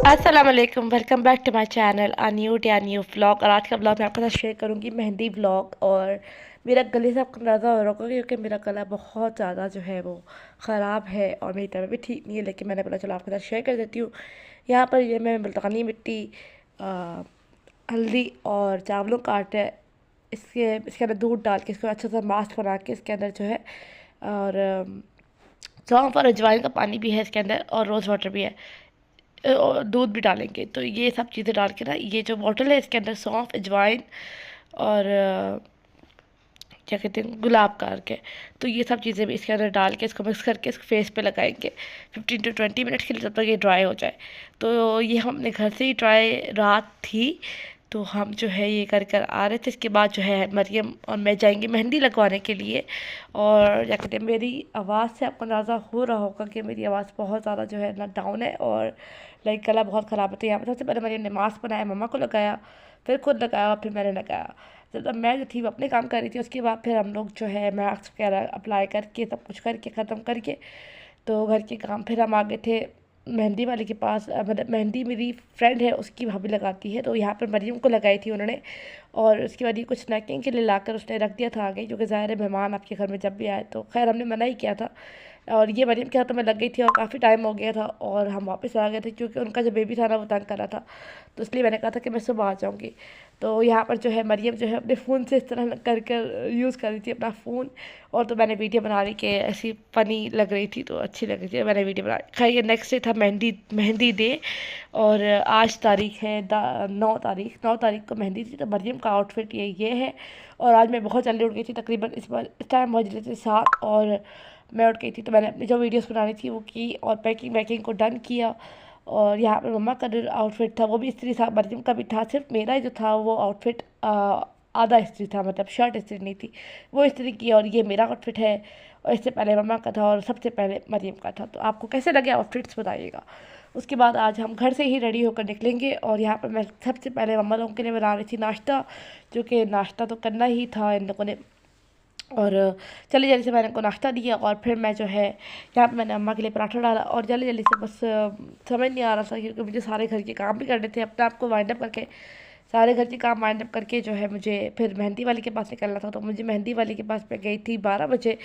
अस्सलाम वालेकुम, welcome back to my channel a new day a new vlog. और आज का व्लॉग मैं आपके साथ शेयर करूंगी मेहंदी व्लॉग। और मेरा गले से आपको अंदाज़ा हो रहा होगा क्योंकि मेरा गला बहुत ज़्यादा जो है वो ख़राब है और मेरी तबीयत भी ठीक नहीं है, लेकिन मैंने बोला चलो आपके साथ शेयर कर देती हूँ। यहाँ पर ये मैं मुल्तानी मिट्टी, हल्दी और चावलों का आटा है, इसके अंदर दूध डाल के इसको अच्छा सा मास्क बना के इसके अंदर जो है, और सौंफ और अजवाइन का पानी भी है इसके अंदर और रोज़ वाटर भी है, और दूध भी डालेंगे। तो ये सब चीज़ें डाल के ना, ये जो बॉटल है इसके अंदर सौंफ, अजवाइन और क्या कहते हैं, गुलाब का अर्क है। तो ये सब चीज़ें भी इसके अंदर डाल के इसको मिक्स करके इसको फेस पे लगाएंगे 15 to 20 मिनट के लिए, जब तक ये ड्राई हो जाए। तो ये हमने घर से ही ड्राई रात थी, तो हम जो है ये कर कर आ रहे थे। इसके बाद जो है मरियम और मैं जाएंगे मेहंदी लगवाने के लिए। और क्या कहते हैं, मेरी आवाज़ से आपको अंदाज़ा हो रहा होगा कि मेरी आवाज़ बहुत ज़्यादा जो है ना डाउन है और लाइक गला बहुत ख़राब है। तो यहाँ पर सबसे पहले मरियम ने मास्क बनाया, मम्मा को लगाया, फिर खुद लगाया, फिर मैंने लगाया। जब मैं जो थी वो अपने काम कर रही थी, उसके बाद फिर हम लोग जो है मास्क वगैरह अप्लाई करके सब कुछ करके ख़त्म करके तो घर के काम फिर हम आ गए थे मेहंदी वाले के पास। मतलब मेहंदी मेरी फ्रेंड है, उसकी भाभी लगाती है, तो यहाँ पर मरियम को लगाई थी उन्होंने। और उसके बाद ये कुछ स्नैकिंग के लिए लाकर उसने रख दिया था आगे, क्योंकि ज़ाहिर है मेहमान आपके घर में जब भी आए, तो खैर हमने मना ही किया था। और ये मरियम के हाथों में लग गई थी और काफ़ी टाइम हो गया था और हम वापस आ गए थे क्योंकि उनका जो बेबी था ना वो तंग कर रहा था। तो इसलिए मैंने कहा था कि मैं सुबह आ जाऊँगी। तो यहाँ पर जो है मरियम जो है अपने फ़ोन से इस तरह कर कर यूज़ कर रही थी अपना फ़ोन। और तो मैंने वीडियो बना रही कि ऐसी फ़नी लग रही थी, तो अच्छी लग रही थी, मैंने वीडियो बना। खैर ये नेक्स्ट डे था मेहंदी मेहंदी डे। और आज तारीख है 9 तारीख को मेहंदी थी। तो मरियम का आउटफिट ये है। और आज मैं बहुत जल्दी उठ गई थी, तकरीबन इस टाइम बज रहे थे 7 और मैं उठ गई थी। तो मैंने अपनी जो वीडियोस बनानी थी वो की और पैकिंग वैकिंग को डन किया। और यहाँ पर मम्मा का जो आउटफिट था वो भी इस्त्री था, मरियम का भी था। सिर्फ मेरा जो था वो आउटफिट आधा इस्त्री था, मतलब शर्ट इस्त्री नहीं थी, वो इस्त्री की। और ये मेरा आउटफिट है, और इससे पहले मम्मा का था और सबसे पहले मरियम का था। तो आपको कैसे लगे आउटफिट्स बताइएगा। उसके बाद आज हम घर से ही रेडी होकर निकलेंगे। और यहाँ पर मैं सबसे पहले मम्मा लोगों के लिए बना रही थी नाश्ता, जो कि नाश्ता तो करना ही था इन लोगों ने। और जल्दी जल्दी से मैंने उनको नाश्ता दिया और फिर मैं जो है यहाँ पे मैंने अम्मा के लिए पराठा डाला। और जल्दी जल्दी से बस समझ नहीं आ रहा था क्योंकि मुझे सारे घर के काम भी करने थे, अपने आप को वाइंड अप करके सारे घर के काम वाइंड अप करके जो है मुझे फिर मेहंदी वाली के पास निकलना था। तो मुझे मेहंदी वाली के पास मैं गई थी 12 बजे,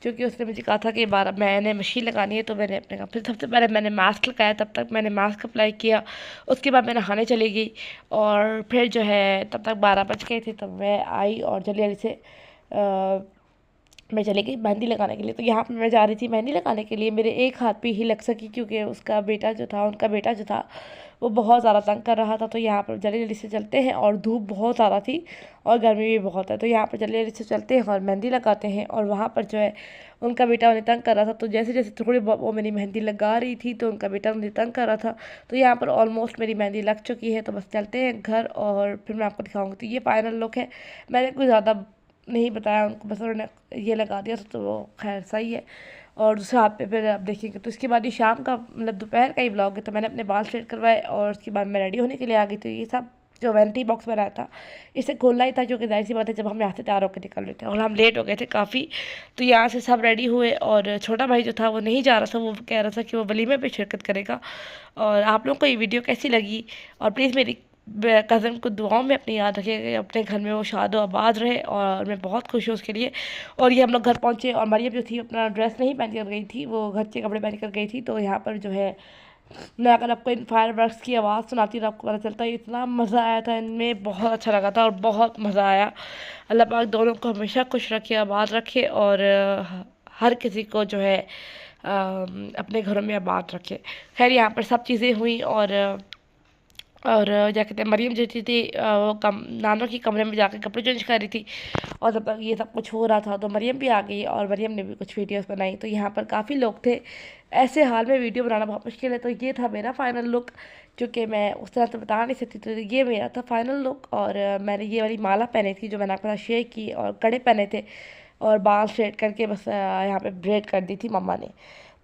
क्योंकि उसने मुझे कहा था कि 12 मैंने मशीन लगानी है। तो मैंने अपने काम, फिर सबसे पहले मैंने मास्क लगाया, तब तक मैंने मास्क अप्लाई किया। उसके बाद मैं नहाने चली गई और फिर जो है तब तक 12 बज गए थे। तब मैं आई और जल्दी जल्दी से मैं चली गई मेहंदी लगाने के लिए। तो यहाँ पे मैं जा रही थी मेहंदी लगाने के लिए, मेरे एक हाथ पे ही लग सकी क्योंकि उसका बेटा जो था उनका बेटा जो था वो बहुत ज़्यादा तंग कर रहा था। तो यहाँ पर जल्दी जल्दी से चलते हैं, और धूप बहुत ज़्यादा थी और गर्मी भी बहुत है। तो यहाँ पर जल्दी जल्दी से चलते हैं और मेहंदी लगाते हैं। और वहाँ पर जो है उनका बेटा उन्हें तंग कर रहा था, तो जैसे जैसे थोड़ी बहुत वो मेरी मेहंदी लगा रही थी तो उनका बेटा उन्हें तंग कर रहा था। तो यहाँ पर ऑलमोस्ट मेरी मेहंदी लग चुकी है, तो बस चलते हैं घर और फिर मैं आपको दिखाऊंगी। तो ये फाइनल लुक है, मैंने कुछ ज़्यादा नहीं बताया उनको, बस उन्होंने ये लगा दिया तो वो खैर सही है। और दूसरे हाथ पे फिर आप देखेंगे। तो इसके बाद ये शाम का मतलब दोपहर का ही ब्लॉग है। तो मैंने अपने बाल स्ट्रेट करवाए और उसके बाद मैं रेडी होने के लिए आ गई। तो ये सब जो वैनिटी बॉक्स बनाया था इसे खोलना ही था, क्योंकि जाहिर सी बात है जब हम यहाँ से तैयार होकर निकल रहे थे और हम लेट हो गए थे काफ़ी। तो यहाँ से सब रेडी हुए और छोटा भाई जो था वो नहीं जा रहा था, वो कह रहा था कि वो वलीमे पे शिरकत करेगा। और आप लोगों को ये वीडियो कैसी लगी, और प्लीज़ मेरी कज़न को दुआओं में अपनी याद रखिएगा, अपने घर में वो शाद आबाद रहे। और मैं बहुत खुश हूँ उसके लिए। और ये हम लोग घर पहुँचे और मरियम जो थी अपना ड्रेस नहीं पहन कर गई थी, वो घर के कपड़े पहन कर गई थी। तो यहाँ पर जो है मैं अगर आपको इन फायर वर्क्स की आवाज़ सुनाती तो आपको पता चलता है इतना मज़ा आया था इनमें, बहुत अच्छा लगा था और बहुत मज़ा आया। अल्लाह पाक दोनों को हमेशा खुश रखे, आबाद रखे, और हर किसी को जो है अपने घरों में आबाद रखे। खैर यहाँ पर सब चीज़ें हुई। और क्या कहते हैं, मरियम जो थी वो नानों की कमरे में जाकर कपड़े चेंज कर रही थी। और जब तक ये सब कुछ हो रहा था तो मरियम भी आ गई और मरियम ने भी कुछ वीडियोस बनाई। तो यहाँ पर काफ़ी लोग थे, ऐसे हाल में वीडियो बनाना बहुत मुश्किल है। तो ये था मेरा फाइनल लुक, क्योंकि मैं उस तरह तो बता नहीं सकती। तो ये मेरा था फाइनल लुक। और मैंने ये वाली माला पहनी थी जो मैंने आपके साथ शेयर की, और कड़े पहने थे, और बाल स्ट्रेट करके बस यहाँ पे ब्रेड कर दी थी मम्मा ने।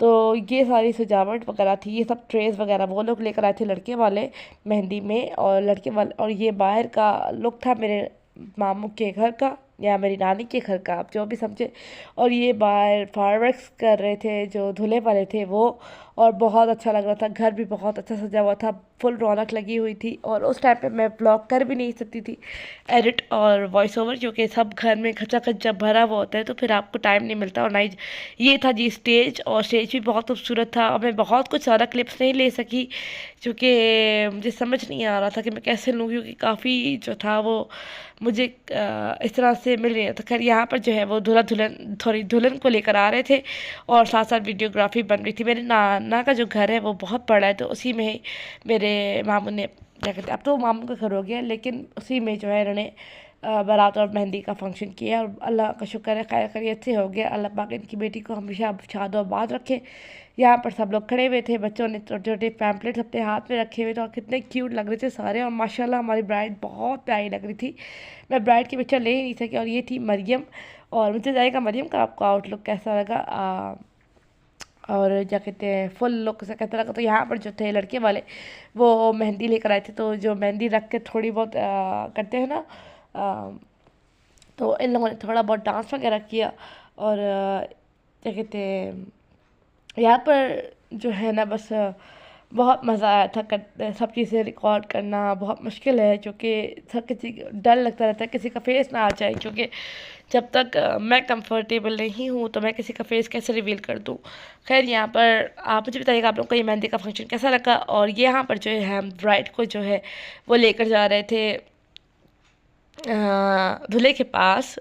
तो ये सारी सजावट वगैरह थी, ये सब ट्रेस वगैरह वो लोग लेकर आए थे लड़के वाले मेहंदी में, और लड़के वाले। और ये बाहर का लुक था मेरे मामू के घर का, या मेरी नानी के घर का, आप जो भी समझे। और ये बाहर फायरवर्क्स कर रहे थे जो धुले वाले थे वो, और बहुत अच्छा लग रहा था। घर भी बहुत अच्छा सजा हुआ था, फुल रौनक लगी हुई थी। और उस टाइम पे मैं ब्लॉग कर भी नहीं सकती थी एडिट और वॉइस ओवर, क्योंकि सब घर में खचाखच जब भरा हुआ होता है तो फिर आपको टाइम नहीं मिलता। और ना ही ये था जी स्टेज, और स्टेज भी बहुत खूबसूरत था। और मैं बहुत कुछ ज़्यादा क्लिप्स नहीं ले सकी क्योंकि मुझे समझ नहीं आ रहा था कि मैं कैसे लूँ, क्योंकि काफ़ी जो था वो मुझे इस तरह से मिल नहीं रहा था। खैर यहाँ पर जो है वो दुल्हन को लेकर आ रहे थे, और साथ साथ वीडियोग्राफी बन रही थी। मेरे नाना का जो घर है वो बहुत बड़ा है, तो उसी में ही मेरे मामू ने, क्या कहते हैं, अब तो मामू का घर हो गया, लेकिन उसी में जो है इन्होंने बारात और मेहंदी का फंक्शन किया। और अल्लाह का शुक्र है खैर खैरियत से हो गया। अल्लाह पाक इनकी बेटी को हमेशा शाद और बात रखे। यहाँ पर सब लोग खड़े हुए थे, बच्चों ने छोटे छोटे पैम्पलेट्स अपने हाथ में रखे हुए थे, और कितने क्यूट लग रहे थे सारे। और माशाल्लाह हमारी ब्राइड बहुत प्यारी लग रही थी। मैं ब्राइड की पिक्चर ले ही नहीं सकी। और ये थी मरियम। और मुझे जाएगा मरियम का आपको आउटलुक कैसा लगा, और क्या कहते हैं, फुल लुक से कैसा लगा। तो यहाँ पर जो थे लड़के वाले वो मेहंदी लेकर आए थे, तो जो मेहंदी रख के थोड़ी बहुत करते हैं ना, तो इन लोगों ने थोड़ा बहुत डांस वगैरह किया। और क्या कहते हैं, यहाँ पर जो है ना बस बहुत मज़ा आया था। सब चीज़ें रिकॉर्ड करना बहुत मुश्किल है, क्योंकि सब किसी डर लगता रहता है किसी का फेस ना आ जाए, क्योंकि जब तक मैं कंफर्टेबल नहीं हूँ तो मैं किसी का फेस कैसे रिवील कर दूँ। खैर यहाँ पर आप मुझे बताइएगा आप लोग को ये मेहंदी का फंक्शन कैसा लगा। और ये यहाँ पर जो है हम ब्राइड को जो है वो लेकर जा रहे थे दूल्हे के पास।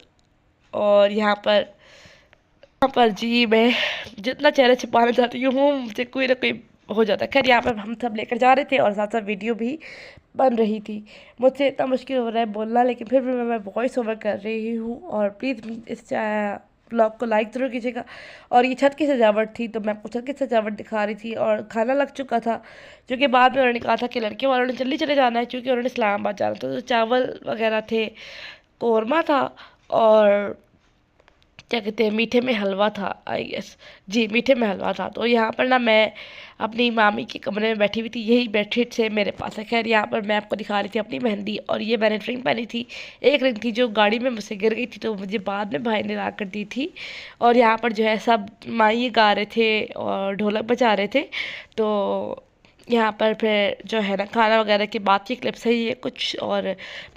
और यहाँ पर जी मैं जितना चेहरा छिपाना चाहती हूँ मुझे कोई ना कोई हो जाता है। खैर यहाँ पर हम सब लेकर जा रहे थे, और साथ साथ वीडियो भी बन रही थी। मुझसे इतना मुश्किल हो रहा है बोलना, लेकिन फिर भी मैं वॉइस ओवर कर रही हूँ। और प्लीज़ इस ब्लॉग को लाइक ज़रूर कीजिएगा। और ये छत की सजावट थी, तो मैं आपको छत की सजावट दिखा रही थी। और खाना लग चुका था, क्योंकि बाद में उन्होंने कहा था कि लड़के वालों ने जल्दी चले जाना है, क्योंकि उन्होंने इस्लामाबाद जाना था। तो चावल वगैरह थे, कौरमा था, और क्या कहते हैं, मीठे में हलवा था आई गेस। जी मीठे में हलवा था। तो यहाँ पर ना मैं अपनी मामी के कमरे में बैठी हुई थी, यही बेडशीट से मेरे पास है। खैर यहाँ पर मैं आपको दिखा रही थी अपनी मेहंदी। और ये मैंने रिंग पहनी थी, एक रिंग थी जो गाड़ी में मुझसे गिर गई थी, तो मुझे बाद में भाई ने ला कर दी थी। और यहाँ पर जो है सब माई गा रहे थे और ढोलक बजा रहे थे। तो यहाँ पर फिर जो है ना खाना वगैरह की बात की क्लिप्स है ये कुछ। और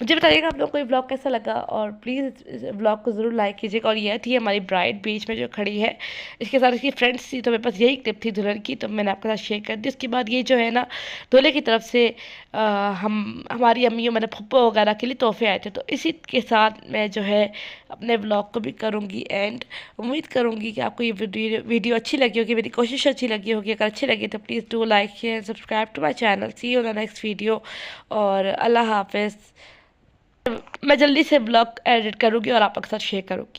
मुझे बताइएगा आप लोग को ये ब्लॉग कैसा लगा, और प्लीज़ इस ब्लॉग को ज़रूर लाइक कीजिएगा। और यह थी हमारी ब्राइड बीच में जो खड़ी है, इसके साथ इसकी फ्रेंड्स थी, तो मेरे पास यही क्लिप थी दुल्हन की, तो मैंने आपके साथ शेयर कर दी। उसके बाद ये जो है ना दूल्हे की तरफ से हमारी अम्मियों मतलब फुप्पो वगैरह के लिए तोहफे आए थे। तो इसी के साथ मैं जो है अपने ब्लॉग को भी करूँगी एंड। उम्मीद करूँगी कि आपको ये वीडियो अच्छी लगी होगी, मेरी कोशिश अच्छी लगी होगी। अगर अच्छी लगी तो please do like share subscribe to my channel. See you in the next video, और अल्लाह हाफिज़। मैं जल्दी से ब्लॉग एडिट करूँगी और आप लोग के साथ शेयर करूँगी।